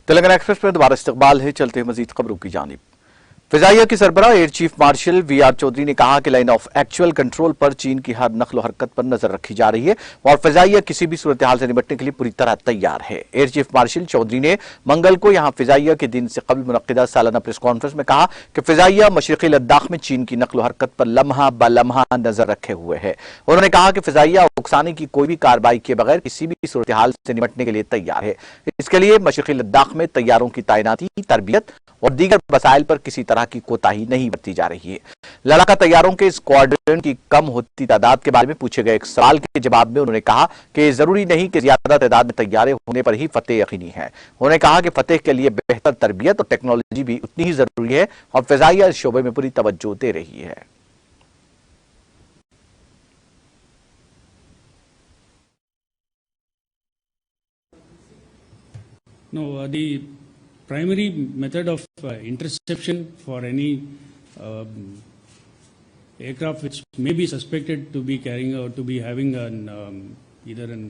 Telangana express में दोबारा इस्तकबाल है। चलते हैं मजीद खबरों की जानिब। फिजाइया की सरबराह air chief marshal VR Chaudhari ने कहा कि लाइन ऑफ एक्चुअल कंट्रोल पर चीन की हर नकल हरकत पर नजर रखी जा रही है और फिजाइया किसी भी सूरत हाल से निपटने के लिए पूरी तरह तैयार है। एयर चीफ मार्शल चौधरी ने मंगल को यहां फिजाइया के दिन से कबल मुनक्किदा सालाना प्रेस कॉन्फ्रेंस में कहा कि फिजाइया मशरकी लद्दाख में चीन की नकल हरकत पर लम्हा ब लम्हा नजर रखे हुए है। उन्होंने कहा कि फिजाइया उकसाने की कोई भी कार्रवाई किए बगैर किसी भी सूरत हाल से निपटने के लिए तैयार है। इसके लिए मशरकी लद्दाख में तैयारों की तैनाती, तरबियत और दीगर वसाइल पर किसी तरह की कोताही नहीं बरती जा रही है। लड़ाका तैयारों के स्क्वाड्रन की कम होती तादाद के बारे में पूछे गए एक सवाल के जवाब में उन्होंने कहा कि जरूरी नहीं कि ज्यादा तादाद में तैयारे होने पर ही फतेह यकीनी है। उन्होंने कहा कि फतेह के लिए बेहतर तरबियत और टेक्नोलॉजी भी उतनी ही जरूरी है और फिजाइया इस शोबे में पूरी तवज्जो दे रही है। No, the primary method of interception for any aircraft which may be suspected to be carrying or to be having an either an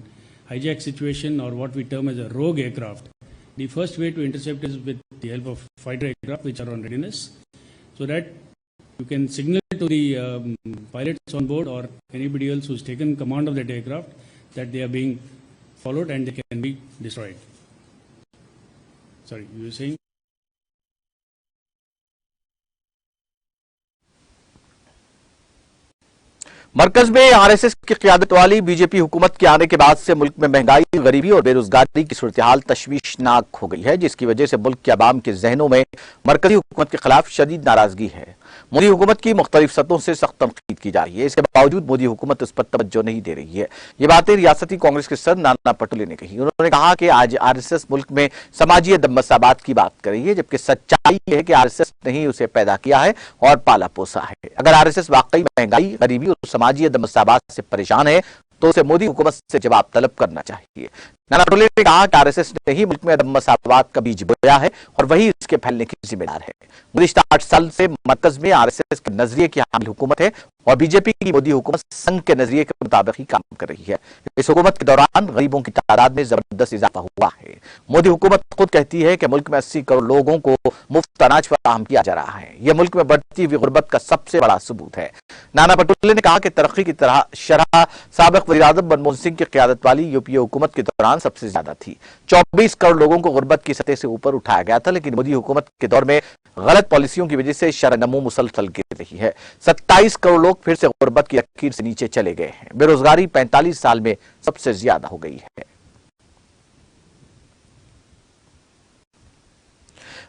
hijack situation or what we term as a rogue aircraft. The first way to intercept is with the help of fighter aircraft which are on readiness, so that you can signal to the pilots on board or anybody else who's taken command of that aircraft that they are being followed and they can be destroyed. Sorry, you were saying? मरकज में RSS की क़यादत वाली BJP हुकूमत के आने के बाद से मुल्क में महंगाई, गरीबी और बेरोजगारी की सूरत हाल तशवीशनाक हो गई है, जिसकी वजह से मुल्क के अवाम के जहनों में मरकजी हुकूमत के खिलाफ शदीद नाराजगी है। मोदी हुकूमत की मुख्तलिफ सतहों से सख्त तनकीद की जा रही है। इसके बावजूद मोदी हुकूमत उस पर तवज्जो नहीं दे रही है। ये बातें रियासती कांग्रेस के सदर नाना पटोले ने कही। उन्होंने कहा कि आज आरएसएस मुल्क में समाजी मसावात की बात कर रही है, जबकि सच्चाई है कि आरएसएस ने ही उसे पैदा किया है और पाला पोसा है। अगर आरएसएस वाकई महंगाई, गरीबी और समाजी मसावात से परेशान है तो उसे मोदी हुकूमत से जवाब तलब करना चाहिए। नाना पटोले ने कहा कि आरएसएस ने ही मुल्क में अदम मसावात का बीज बोया है और वही इसके फैलने की जिम्मेदार है। गुज़िश्ता 8 साल से मरकज में आरएसएस के नजरिए की हामिल हुकूमत है और बीजेपी की मोदी हुकूमत संघ के नजरिए के मुताबिक ही काम कर रही है। इस हुकूमत के दौरान गरीबों की तादाद में जबरदस्त इजाफा हुआ है। मोदी हुकूमत खुद कहती है कि मुल्क में 80 करोड़ लोगों को मुफ्त अनाज फराहम किया जा रहा है। यह मुल्क में बढ़ती हुई गुर्बत का सबसे बड़ा सबूत है। नाना पटोले ने कहा कि तरक्की की तरह शरह साबिक वज़ीर-ए-आज़म मनमोहन सिंह की क़यादत वाली यूपीए हुकूमत के दौरान सबसे ज्यादा थी। 24 करोड़ लोगों को गुर्बत की सतह से ऊपर उठाया गया था, लेकिन मोदी हुकूमत के दौर में गलत पॉलिसियों की वजह से शरह-ए-नमू मुसलसल गिर रही है। 27 करोड़ लोग फिर से गुर्बत की लकीर से नीचे चले गए हैं। बेरोजगारी 45 साल में सबसे ज्यादा हो गई है।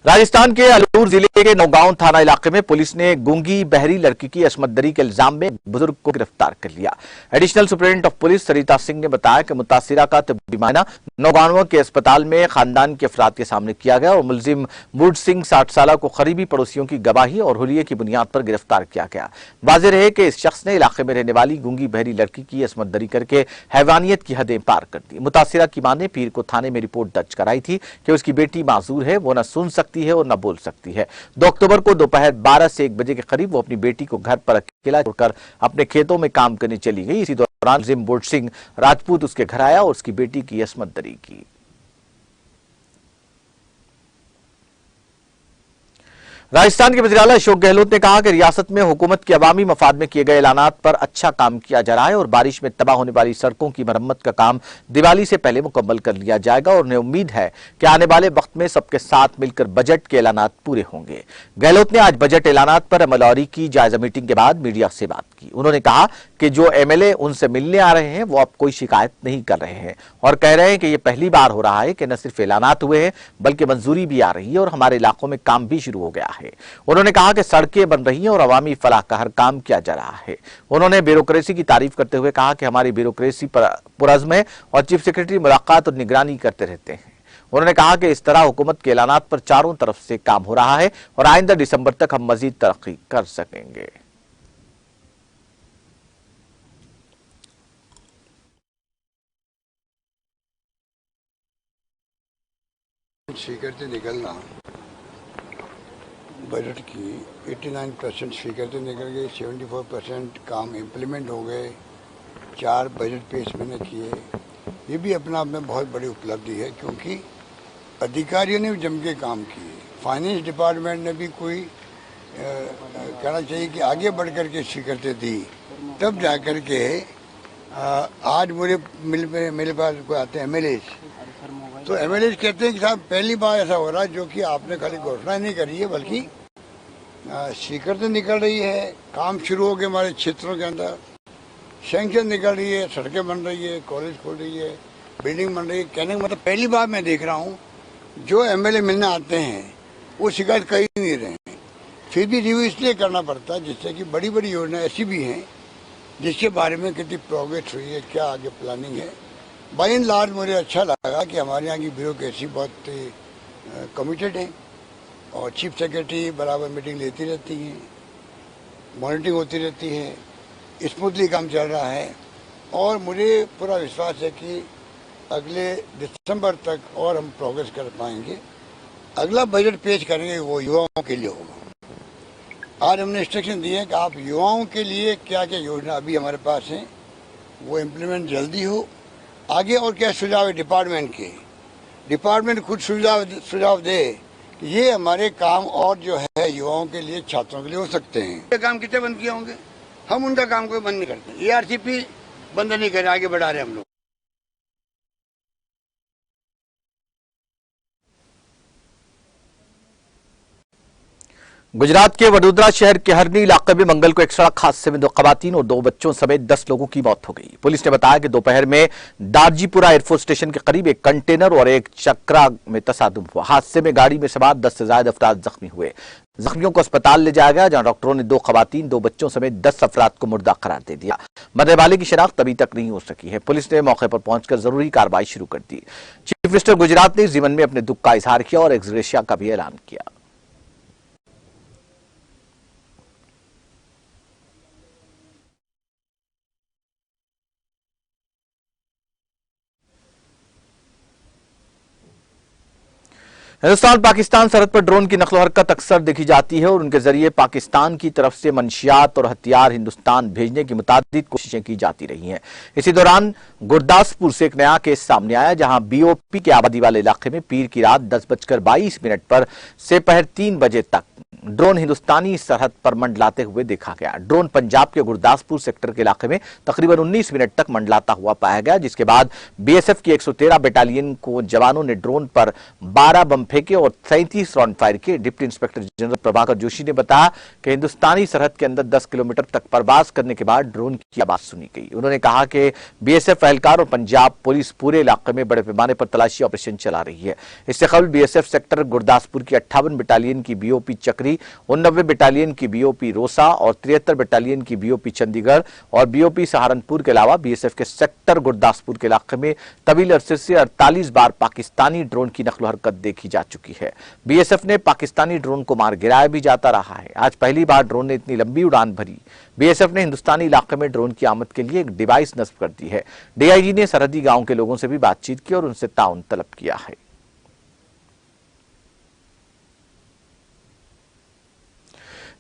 राजस्थान के अलूर जिले के नौगांव थाना इलाके में पुलिस ने गूंगी बहरी लड़की की असमत दरी के इल्जाम में बुजुर्ग को गिरफ्तार कर लिया। एडिशनल सुपरिटेंडेंट ऑफ पुलिस सरिता सिंह ने बताया कि मुतासिरा का तिब्बी मायना नौगांव के अस्पताल में खानदान के अफराद के सामने किया गया और मुलजिम बूढ़ सिंह 60 साल को करीबी पड़ोसियों की गवाही और हुलिये की बुनियाद पर गिरफ्तार किया गया। वाज़ेह रहे कि इस शख्स ने इलाके में रहने वाली गूंगी बहरी लड़की की असमत दरी करके हैवानियत की हदें पार कर दी। मुतासिरा की मां ने पीर को थाने में रिपोर्ट दर्ज कराई थी कि उसकी बेटी माजूर है, वो न सुन सकती है और न बोल सकती है। 2 अक्टूबर को दोपहर 12 से 1 बजे के करीब वो अपनी बेटी को घर पर अकेला छोड़कर अपने खेतों में काम करने चली गई। इसी दौरान मुलजिम बूढ़ सिंह राजपूत उसके घर आया और उसकी बेटी की असमत दरी की। राजस्थान के वज़ीर आला अशोक गहलोत ने कहा कि रियासत में हुकूमत के अवामी मफाद में किए गए ऐलानात पर अच्छा काम किया जा रहा है और बारिश में तबाह होने वाली सड़कों की मरम्मत का काम दिवाली से पहले मुकम्मल कर लिया जाएगा और उन्हें उम्मीद है कि आने वाले वक्त में सबके साथ मिलकर बजट के ऐलानात पूरे होंगे। गहलोत ने आज बजट ऐलानात पर अमलवारी की जायजा मीटिंग के बाद मीडिया से बात की। उन्होंने कहा कि जो एमएलए उनसे मिलने आ रहे हैं वो अब कोई शिकायत नहीं कर रहे हैं और कह रहे हैं कि यह पहली बार हो रहा है कि न सिर्फ ऐलानात हुए हैं बल्कि मंजूरी भी आ रही है और हमारे इलाकों में काम भी शुरू हो गया है। उन्होंने कहा कि सड़कें बन रही हैं और अवामी फलाह का हर काम किया जा रहा है। उन्होंने ब्यूरोक्रेसी की तारीफ करते हुए कहा कि हमारी ब्यूरोक्रेसी पुरअज़्म है और चीफ सेक्रेटरी मुलाकात और निगरानी करते रहते हैं। उन्होंने कहा कि इस तरह हुकूमत के ऐलानात पर चारों तरफ से काम हो रहा है और आइंदा दिसंबर तक हम मजीद तरक्की कर सकेंगे। स्पीकर से निकलना बजट की 89% स्पीकर से निकल गए, 74% काम इम्प्लीमेंट हो गए, 4 बजट पेश मैंने किए। ये भी अपना आप में बहुत बड़ी उपलब्धि है, क्योंकि अधिकारियों ने भी जम के काम किए, फाइनेंस डिपार्टमेंट ने भी कोई कहना चाहिए कि आगे बढ़ कर के स्वीकृति दी, तब जा कर के आज मेरे पास कोई आते हैं एमएलए, तो एमएलए कहते हैं कि साहब पहली बार ऐसा हो रहा है जो कि आपने खाली घोषणा नहीं करी है बल्कि स्वीकृति निकल रही है, काम शुरू हो गए हमारे क्षेत्रों के अंदर, सैंक्शन निकल रही है, सड़कें बन रही है, कॉलेज खोल रही है, बिल्डिंग बन रही है। कहने का मतलब पहली बार मैं देख रहा हूँ जो एमएलए मिलने आते हैं वो शिकायत कर ही नहीं रहे हैं। फिर भी रिव्यू इसलिए करना पड़ता है जिससे कि बड़ी बड़ी योजना ऐसी भी हैं जिसके बारे में कितनी प्रोग्रेस हुई है, क्या आगे प्लानिंग है। बाई एंड लार्ज मुझे अच्छा लगा कि हमारे यहाँ की ब्यूरोक्रेसी बहुत कमिटेड है और चीफ सेक्रेटरी बराबर मीटिंग लेती रहती हैं, मॉनिटरिंग होती रहती है, स्मूथली काम चल रहा है और मुझे पूरा विश्वास है कि अगले दिसंबर तक और हम प्रोग्रेस कर पाएंगे। अगला बजट पेश करेंगे वो युवाओं के लिए होगा। आज हमने इंस्ट्रक्शन दिए हैं कि आप युवाओं के लिए क्या क्या योजना अभी हमारे पास हैं वो इम्प्लीमेंट जल्दी हो। आगे और क्या सुझाव है डिपार्टमेंट के, डिपार्टमेंट खुद सुझाव दे कि ये हमारे काम और जो है युवाओं के लिए, छात्रों के लिए हो सकते हैं। ये काम कितने बंद किए होंगे, हम उनका काम कोई बंद नहीं करते, ARCP बंद नहीं कर रहे, आगे बढ़ा रहे हम लोग। गुजरात के वडोदरा शहर के हरनी इलाके में मंगल को एक सड़क हादसे में 2 खवातीन और 2 बच्चों समेत 10 लोगों की मौत हो गई। पुलिस ने बताया कि दोपहर में दारजीपुरा एयरफोर्स स्टेशन के करीब एक कंटेनर और एक चक्रा में तसादुम हुआ। हादसे में गाड़ी में सवार 10 से ज्यादा अफराद जख्मी हुए। जख्मियों को अस्पताल ले जाया गया, जहां डॉक्टरों ने 2 खवातीन 2 बच्चों समेत 10 अफराद को मुर्दा करार दे दिया। मरने वाले की शिनाख्त अभी तक नहीं हो सकी है। पुलिस ने मौके पर पहुंचकर जरूरी कार्रवाई शुरू कर दी। चीफ मिनिस्टर गुजरात ने इस जीवन में अपने दुख का इजहार किया और एक्स ग्रेशिया का भी ऐलान किया। हिंदुस्तान पाकिस्तान सरहद पर ड्रोन की नकलो हरकत अक्सर देखी जाती है और उनके जरिए पाकिस्तान की तरफ से मंशियात और हथियार हिंदुस्तान भेजने की मुतादिद कोशिशें की जाती रही हैं। इसी दौरान गुरदासपुर से एक नया केस सामने आया, जहां BOP के आबादी वाले इलाके में पीर की रात 10:22 पर से पहर 3 बजे तक ड्रोन हिंदुस्तानी सरहद पर मंडलाते हुए देखा गया। ड्रोन पंजाब के गुरदासपुर सेक्टर के इलाके में तकरीबन 19 मिनट तक मंडलाता हुआ पाया गया, जिसके बाद BSF की 113 बटालियन को जवानों ने ड्रोन पर 12 बम फेंके और 37 राउंड फायर किए। Deputy inspector general Prabhakar Joshi ने बताया कि हिंदुस्तानी सरहद के अंदर 10 किलोमीटर तक परवास करने के बाद ड्रोन की आवाज सुनी गई। उन्होंने कहा कि BSF एहलकार और पंजाब पुलिस पूरे इलाके में बड़े पैमाने पर तलाशी ऑपरेशन चला रही है। इससे कबल BSF सेक्टर गुरदासपुर की 58 बटालियन की BOP चक्री, 89 बटालियन की BOP रोसा और 73 बटालियन की BOP चंडीगढ़ और BOP सहारनपुर के अलावा BSF के सेक्टर गुरदासपुर के इलाके में तवील अरसे से 48 बार पाकिस्तानी ड्रोन की नकलो हरकत देखी जा चुकी है। BSF ने पाकिस्तानी ड्रोन को मार गिराया भी जाता रहा है। आज पहली बार ड्रोन ने इतनी लंबी उड़ान भरी। BSF ने हिंदुस्तानी इलाके में ड्रोन की आमद के लिए एक डिवाइस नस्ब कर दी है। DIG ने सरहदी गांव के लोगों से भी बातचीत की और उनसे ताउन तलब किया है।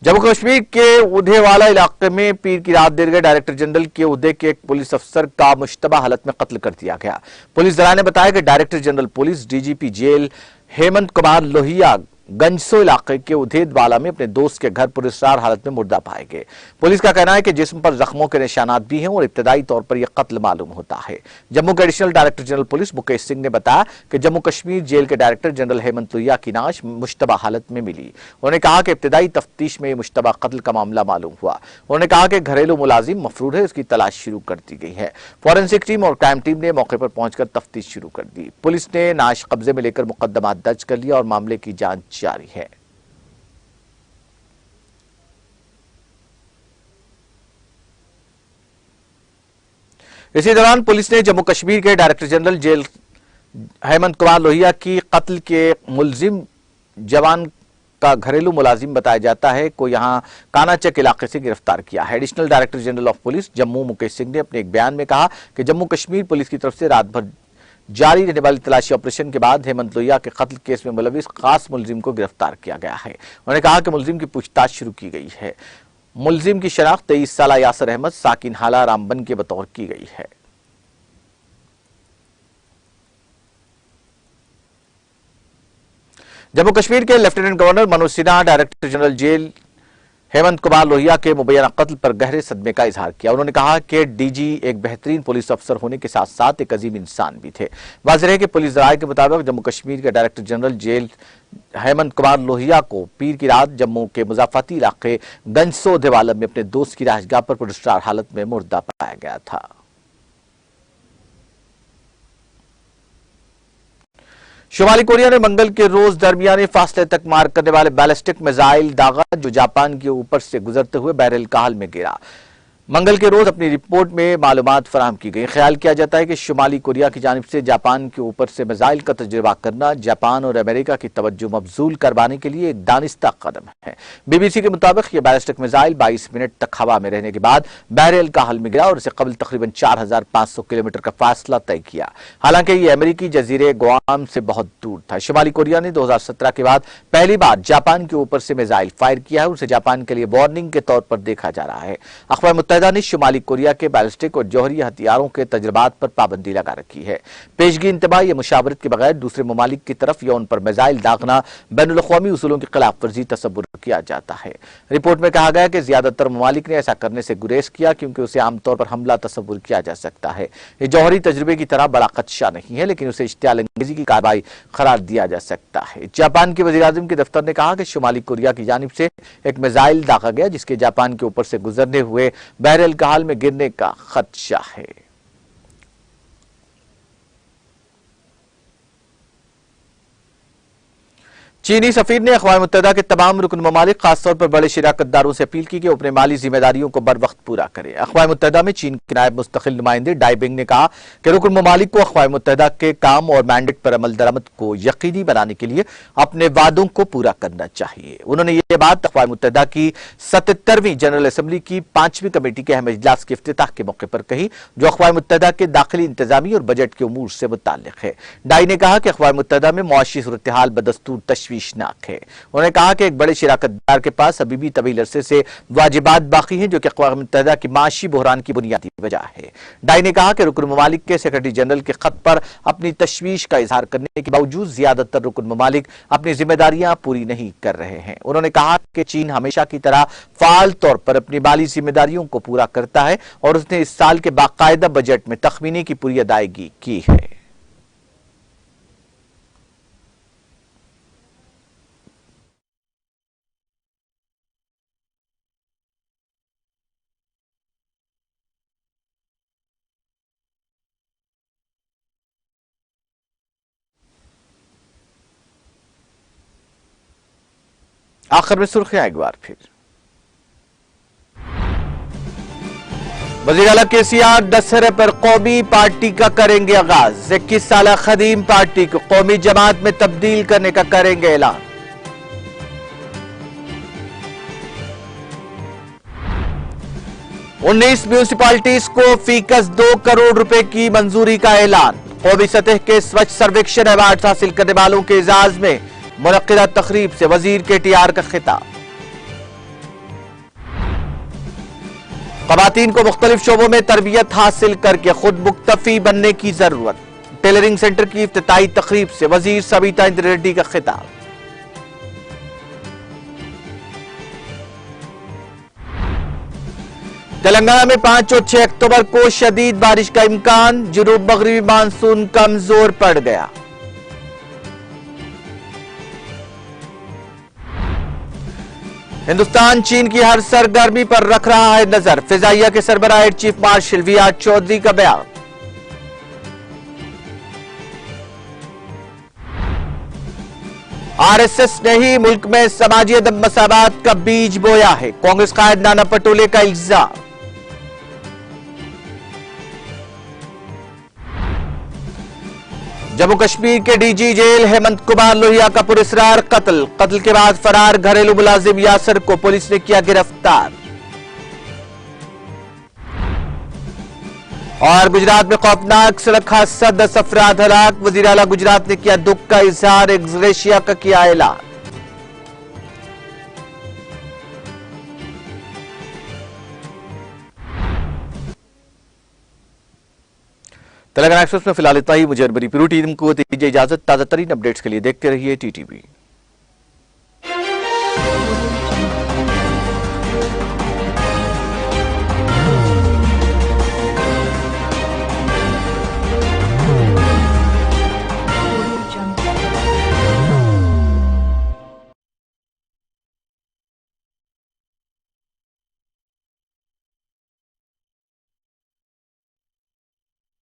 जम्मू कश्मीर के उधेवाला इलाके में पीर की रात देर गए डायरेक्टर जनरल के उहदे के एक पुलिस अफसर का मुश्तबा हालत में कत्ल कर दिया गया। पुलिस जराये ने बताया कि director general police DGP jail Hemant Kumar Lohia गंजसो इलाके के उधेदवाला में अपने दोस्त के घर पुरस्कार हालत में मुर्दा पाए गए। पुलिस का कहना है कि जिस्म पर जख्मों के निशानात भी हैं और इब्तदाई तौर पर यह कत्ल मालूम होता है। जम्मू के additional director general police Mukesh Singh ने बताया कि जम्मू कश्मीर जेल के डायरेक्टर जनरल हेमंत लोहिया की नाश मुश्तबा हालत में मिली। उन्होंने कहा कि इब्तदाई तफ्तीश में मुश्तबा कत्ल का मामला मालूम हुआ। उन्होंने कहा कि घरेलू मुलाजिम मफरूर है, उसकी तलाश शुरू कर दी गई है। फॉरेंसिक टीम और क्राइम टीम ने मौके पर पहुंचकर तफ्तीश शुरू कर दी। पुलिस ने नाश कब्जे में लेकर मुकदमा दर्ज कर लिया और मामले की जांच जारी है। इसी दौरान पुलिस ने जम्मू कश्मीर के director general jail Hemant Kumar Lohia की कत्ल के मुलजिम जवान का घरेलू मुलाजिम बताया जाता है को यहां कानाचक इलाके से गिरफ्तार किया है। Additional director general of police Jammu Mukesh Singh ने अपने एक बयान में कहा कि जम्मू कश्मीर पुलिस की तरफ से रात भर जारी रहने वाली तलाशी ऑपरेशन के बाद हेमंत लोहिया के कत्ल केस में मुलविस खास मुलजिम को गिरफ्तार किया गया है। उन्होंने कहा कि मुलजिम की पूछताछ शुरू की गई है। मुलजिम की शनाख्त 23 साला यासर अहमद साकिन हाला रामबन के बतौर की गई है। जम्मू कश्मीर के lieutenant governor Manoj Sinha director general jail Hemant Kumar Lohia के मुबैना कत्ल पर गहरे सदमे का इजहार किया। उन्होंने कहा कि डीजी एक बेहतरीन पुलिस अफसर होने के साथ साथ एक अजीम इंसान भी थे। वाज़ेह है कि पुलिस राय के मुताबिक जम्मू कश्मीर के director general jail Hemant Kumar Lohia को पीर की रात जम्मू के मुजाफती इलाके गंजसो देवालम में अपने दोस्त की राहशगाह पर पुरस्कार हालत में मुर्दा पाया गया था। शुमाली कोरिया ने मंगल के रोज दरमियाने फासले तक मार करने वाले बैलिस्टिक मिसाइल दागा जो जापान के ऊपर से गुजरते हुए बहर काल में गिरा। मंगल के रोज अपनी रिपोर्ट में मालूमात फराहम की गई। ख्याल किया जाता है कि शुमाली कोरिया की जानिब से जापान के ऊपर से मिसाइल का तजुर्बा करना जापान और अमेरिका की तवज्जो मबजूल करवाने के लिए एक दानिस्ता कदम है। बीबीसी के मुताबिक यह बैलिस्टिक मिसाइल 22 मिनट तक हवा में रहने के बाद बहर काल में गिरा और इससे कबल तकरीबन 4500 किलोमीटर का फासला तय किया। हालांकि यह अमेरिकी जजीरे गुआम से बहुत दूर था। शुमाली कोरिया ने 2017 के बाद पहली बार जापान के ऊपर से मिसाइल फायर किया है। उसे जापान के लिए वार्निंग के तौर पर देखा जा रहा है। अक़वाम मुत्तहिदा ने शुमाली कोरिया के बैलिस्टिक और जौहरी हथियारों के तजर्बात पर पाबंदी लगा रखी है। पेशगी इंतबा या मुशावरत के बगैर दूसरे ममालिक की तरफ या उन पर मिसाइल दागना बैनुल अक़वामी उसूलों की खिलाफ वर्जी तसव्वुर किया जाता है। रिपोर्ट में कहा गया कि ज्यादातर ममालिक ने ऐसा करने से गुरेज किया क्योंकि उसे आमतौर पर हमला तसव्वुर किया जा सकता है। यह जौहरी तजुर्बे की तरह बड़ा खदशा नहीं है, लेकिन उसे इश्तियाल अंगेजी की कार्रवाई करार दिया जा सकता है। जापान के वज़ीर आज़म के दफ्तर ने कहा कि शुमाली कोरिया की जानिब से एक मिसाइल दागा गया जिसके जापान के ऊपर से गुजरने हुए बहर काल में गिरने का खदशा है। चीनी सफीर ने अक़वाम मुत्तहिदा के तमाम रुकन ममालिक खासतौर पर बड़े शिराकतदारों से अपील की कि अपने माली जिम्मेदारियों को बर वक्त पूरा करें। अक़वाम मुत्तहिदा में चीन के नायब मुस्तकिल नुमाइंदे डाई बिंग ने कहा कि रुकन ममालिक को अक़वाम मुत्तहिदा के काम और मैंडेट पर अमल दरामद को यकीनी बनाने के लिए अपने वादों को पूरा करना चाहिए। उन्होंने ये बात अक़वाम मुत्तहिदा की 77वीं जनरल असम्बली की 5वीं कमेटी के अहम इजलास के इफ्तिताह के मौके पर कही, जो अक़वाम मुत्तहिदा के दाखिली इंतजामी और बजट के उमूर से मुताल्लिक है। डाई ने कहा कि अक़वाम मुत्तहिदा में मुआशी सूरत हाल बदस्तूर तशवीशनाक है। उन्होंने कहा कि एक बड़े शिराकतदार के पास अभी भी तवील अरसे से वाजिबात बाकी हैं जो कि अक़वाम मुत्तहिदा की माशी बहरान की बुनियादी वजह है। डाई ने कहा कि रुकन ममालिक के सेक्रेटरी जनरल के खत पर अपनी तशवीश का इजहार करने के बावजूद ज्यादातर रुकन ममालिक अपनी जिम्मेदारियां पूरी नहीं कर रहे हैं। उन्होंने कहा कि चीन हमेशा की तरह फाल तौर पर अपनी माली जिम्मेदारियों को पूरा करता है और उसने इस साल के बाकायदा बजट में तखमीने की पूरी अदायगी की है। आखिर में सुर्खियां एक बार फिर। वज़ीर आला केसीआर दशहरे पर कौमी पार्टी का करेंगे आगाज। 21 साल खदीम पार्टी को कौमी जमात में तब्दील करने का करेंगे ऐलान। उन्नीस म्यूनिसिपैलिटीज को फीकस 2 करोड़ रुपए की मंजूरी का ऐलान। कौमी सतह के स्वच्छ सर्वेक्षण अवार्ड हासिल करने वालों के एजाज में मुनक्किदा तकरीब से वजीर KTR का खिताब। ख़वातीन को मुख्तलिफ शोबों में तरबियत हासिल करके खुद मुक्तफी बनने की जरूरत। टेलरिंग सेंटर की इफ्तिताई तकरीब से वजीर सविता इंद्र रेड्डी का खिताब। तेलंगाना में 5 और 6 अक्टूबर को शदीद बारिश का इम्कान। जुनूब मगरिबी मानसून कमजोर पड़ गया। हिंदुस्तान चीन की हर सरगर्मी पर रख रहा है नजर। फिजाइया के सरबराह air chief marshal VR Chaudhari का बयान। RSS ने ही मुल्क में समाजी अदम मसावात का बीज बोया है। कांग्रेस कायद नाना पटोले का इल्जाम। जम्मू कश्मीर के डीजी जेल हेमंत कुमार लोहिया का पुरस्कार कत्ल के बाद फरार घरेलू मुलाजिम यासर को पुलिस ने किया गिरफ्तार। और गुजरात में खौफनाक सड़क हादसा 10 अफराद हलाक। वजीर आला गुजरात ने किया दुख का इजहार। एक्सग्रेशिया का किया ऐलान। तेलंगाना एक्सप्रेस में फिलहाल इतना ही। मुझे अरबरी प्यूरो टीम को दीजिए इजाजत। ताजा तरीन अपडेट्स के लिए देखते रहिए TTV।